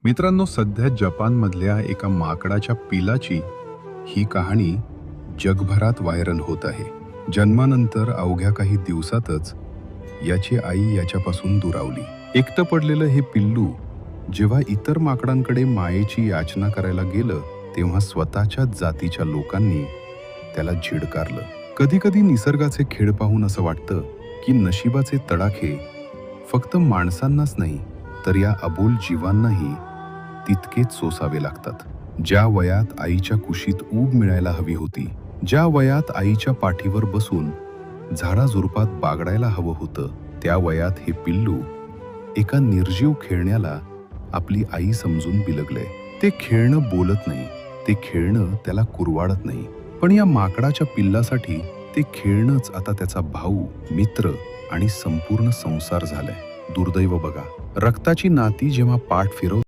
मित्रांनो, सध्या जपानमधल्या एका माकडाच्या पिलाची ही कहाणी जगभरात व्हायरल होत आहे. जन्मानंतर अवघ्या काही दिवसातच याची आई याच्यापासून दुरावली. एकटं पडलेलं हे पिल्लू जेव्हा इतर माकडांकडे मायेची याचना करायला गेलं, तेव्हा स्वतःच्याच जातीच्या लोकांनी त्याला झिडकारलं. कधी कधी निसर्गाचे खेळ पाहून असं वाटतं की नशिबाचे तडाखे फक्त माणसांनाच नाही, तर या अबोल जीवांनाही तितकेच सोसावे लागतात. ज्या वयात आईच्या कुशीत ऊब मिळायला हवी होती, ज्या वयात आईच्या पाठीवर बसून झाडाझुडपात बागडायला हवं होतं, त्या वयात हे पिल्लू एका निर्जीव खेळण्याला आपली आई समजून बिलगलंय. ते खेळणं बोलत नाही, ते खेळणं त्याला कुरवाडत नाही, पण या माकडाच्या पिल्लासाठी ते खेळणंच आता त्याचा भाऊ, मित्र आणि संपूर्ण संसार झालाय. दुर्दैव बघा, रक्ताची नाती जेव्हा पाठ फिरवतात